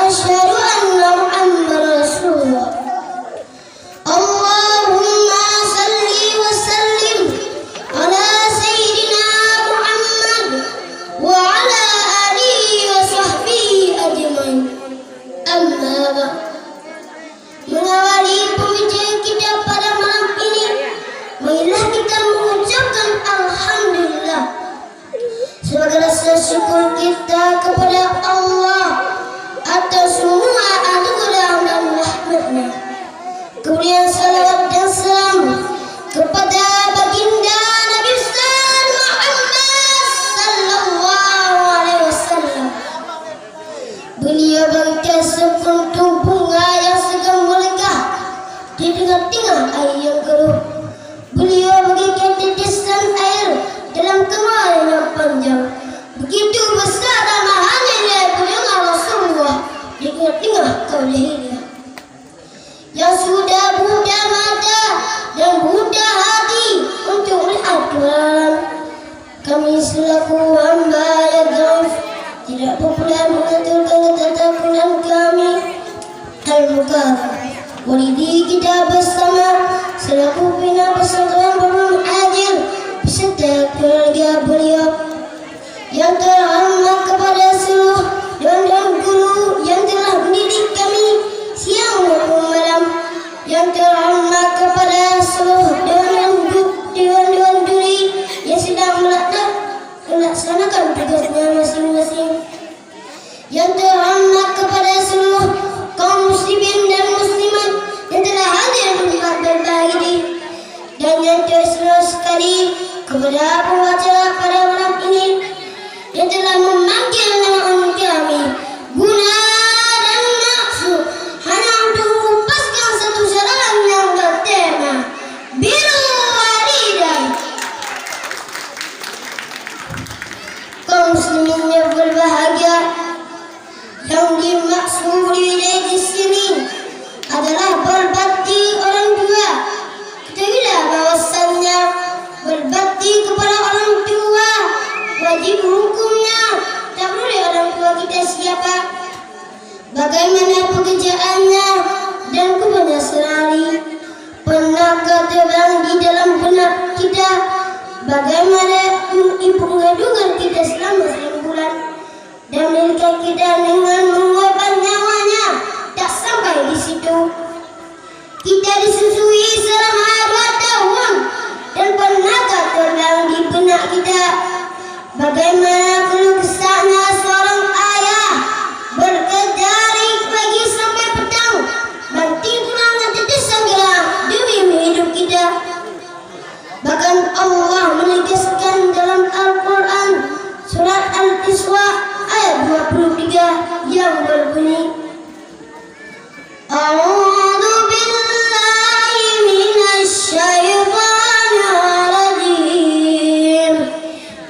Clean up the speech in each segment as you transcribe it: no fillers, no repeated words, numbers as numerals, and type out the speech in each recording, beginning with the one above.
وأشهد أن محمدا رسول الله. اللهم صل وسلم على سيدنا محمد وعلى آله وصحبه أجمعين. Amma ba'd. Mengawali pembicaraan kita pada malam ini, marilah kita mengucapkan alhamdulillah sebagai rasa syukur kita kepada Allah atas semua anugerah dan rahmat-Nya. Kemudian salawat dan salam kepada baginda Nabi Muhammad sallallahu alaihi wasallam. Beliau bagaikan sekuntum bunga yang segar melegah di tengah-tengah air yang keruh. Beliau bagaikan tetesan air dalam kemarau yang panjang. Begitu besar dan mahal nilai beliau Rasulullah di tengah-tengah kaum jahiliyah yang sudah buta mata dan buta hati untuk melihat Tuhan. Kami selaku hamba yang gaif tidak populer mengaturkan ketetapan kami al-mukarram. Walidi kita bersama selaku pimpinan pesantren Darul Adil beserta keluarga beliau yang terhormat, kepada seluruh dan guru yang telah mendidik kami siang maupun malam, yang terhormat kepada seluruh dewan juri yang sedang melaksanakan tugasnya masing-masing, yang terhormat kepada seluruh kaum muslimin dan muslimat yang telah hadir untuk berbagi, dan yang terseluruh sekali kepada pengacara pada malam ini yang telah memanggil nama kami guna dan maksud hanya untuk mengumpaskan satu serangan yang bertema birrul walidain. Kaum muslimin yang berbahagia, yang dimaksud di sini adalah berbakti orang tua. Ketahuilah bahwasannya berbakti kepada orang tua wajib hukumnya, tak boleh orang tua kita siapa, bagaimana pekerjaannya dan kepada sehari. Pernahkah terbang di dalam benak kita bagaimana ibu mengandungan kita selama 9 bulan dan melahirkan kita dengan mengorbankan nyawanya? Tak sampai di situ, kita disusui selama 2 tahun, dan pernahkah terbang di benak kita bagaimana keluh kesahnya seorang ayah bekerja dari pagi sampai petang, banting tulang dan tetesan gerak demi hidup kita. Bahkan Allah menegaskan dalam Al-Quran surat Al-Isra ayat 23 yang berbunyi, A'udzu billahi minasy syaithanir rajim.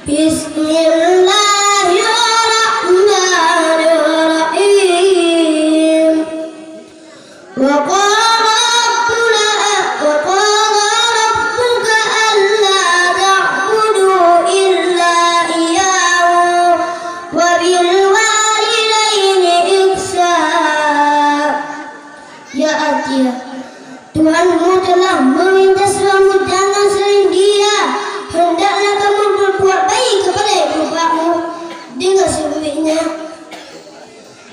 Bismillahirrahmanirrahim. Wa qala rabbuka alla ta'budu illa iyyahu wa bil walidaini ihsana. Ya Atia, Tuhanmu telah meminta selamu jangan selain Dia. Hendaklah kamu berbuat baik kepada ibu bapakmu dengan sebaiknya.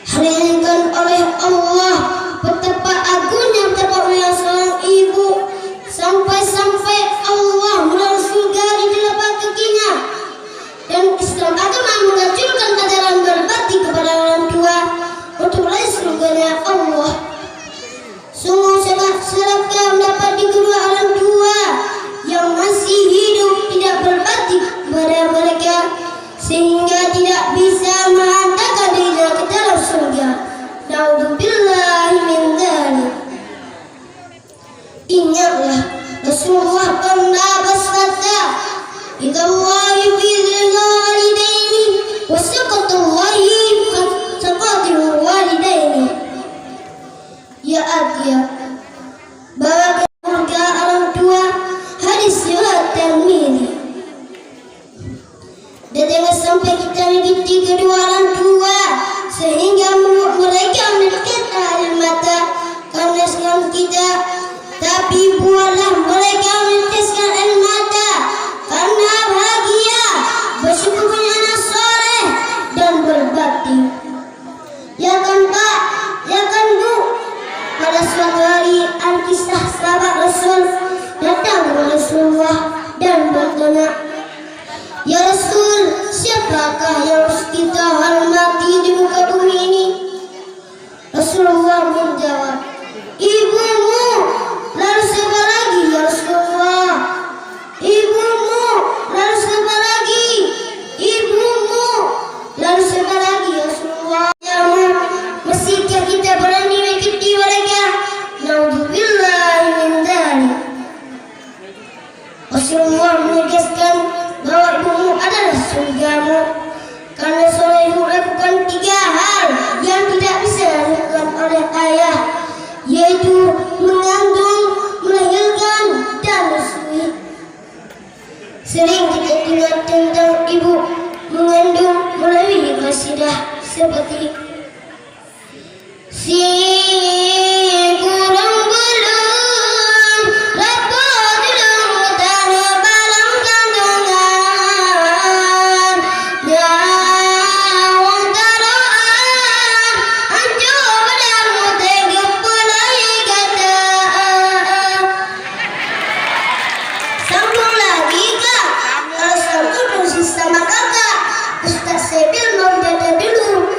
Hadirkan oleh Allah betapa agungnya betapa seorang ibu, sampai Allah menaruh surga di telapak kakinya, dan Islam agama menganjurkan ajaran berbakti kepada orang tua untuk meraih surganya Allah. Sungguh sangat celaka mendapat di kedua orang tua yang masih hidup tidak berbakti kepada mereka sehingga tidak bisa menghantarkan dirinya ke dalam surga. Naudzubillahi min dzalik. Ingatlah Rasulullah pernah bersabda, "Innallahi fi walidaini wa saqatullahi saqatul walidaini." Ya Atia, bahwa keluarga orang tua hadis riwayat Tirmidzi. Dan jangan sampai kita mendidik kedua orang tua sehingga mereka sahabat Rasul datang kepada Rasulullah dan bertanya, "Ya Rasul, siapakah yang harus kita hormati di muka bumi ini?" Rasulullah menjawab, "Ibumu." Lalu siapa lagi ya Rasulullah? "Ibumu." Lalu siapa lagi? "Ibumu." Lalu siapa lagi ya Rasulullah? Masihkah kita berani mengikuti mereka? Naudzubillahi min dzalik. Rasulullah menegaskan bahwa ibumu adalah surgamu, karena seorang ibu melakukan 3 hal yang tidak bisa dilakukan oleh ayah, yaitu mengandung, melahirkan, dan menyusui. Sering kita dengar tentang ibu mengandung melalui qasidah seperti si kurang belum dapat dilemutan balang kandungan nyawang taruhan hancur badanmu tegap pelai kata. Sambung lagi kak, kalau sambung terus sama kakak. Ustaz Sebil mau dadah dulu,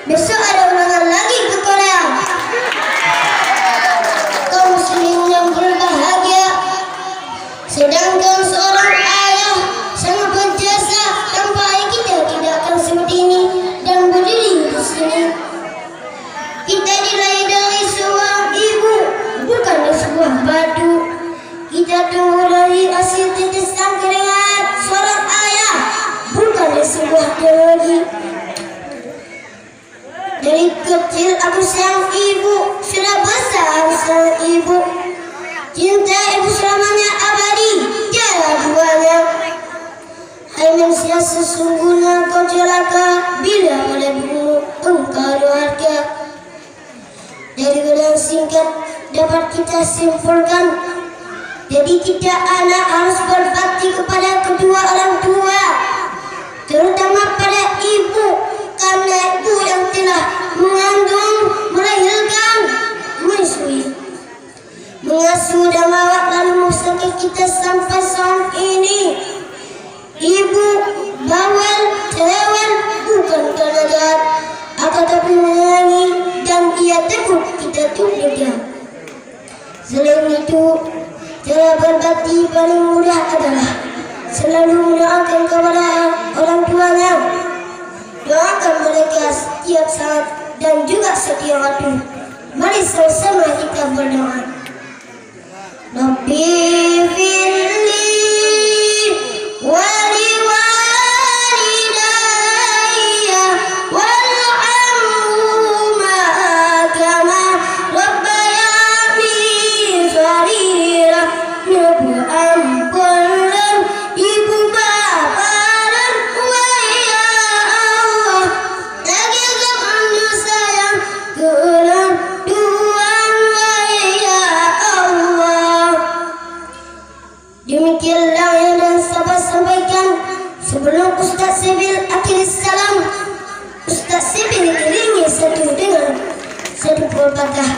besok ada ulangan lagi ke Korea. Kaum muslimin yang berbahagia, sedangkan seorang ayah sangat berjasa, tanpa ayah kita tidak akan seperti ini dan berdiri di sini. Kita dilahirkan dari seorang ibu, bukan dari sebuah batu. Kita tumbuh dari hasil tetesan keringat seorang ayah, bukan dari sebuah teologi. Dari kecil aku sayang ibu, sudah besar sayang ibu. Cinta ibu selamanya abadi, tiada duanya. Hai manusia, sesungguhnya kau celaka bila pada ibumu engkau durhaka. Dari yang singkat dapat kita simpulkan, jadi kita anak harus berbakti kepada kedua orang tua, terutama pada ibu, karena ibu yang telah mengandung, melahirkan, menyusui, mengasuh dan merawat lalu membesarkan kita sampai saat ini. Ibu bawel, cerewet bukan karena jahat, akan tapi menyayangi dan ia takut kita tunduk. Selain itu, cara berbakti paling mudah adalah selalu mendoakan kepada orang tuanya. Doakan mereka setiap saat dan juga setiap waktu. Mari sama-sama kita berdoa. Rabbi firli wali walidayya warhamhuma kama rabbayani shaghira. Ibu ampunkan ibu bapak dan ya Allah, lagi kamu sayang kelam Tuhan ya Allah. Demikianlah yang dan sahabat sampaikan. Sebelum Ustaz Sebil akhir salam, Ustaz Sebil iringi satu dengan satu pepatah.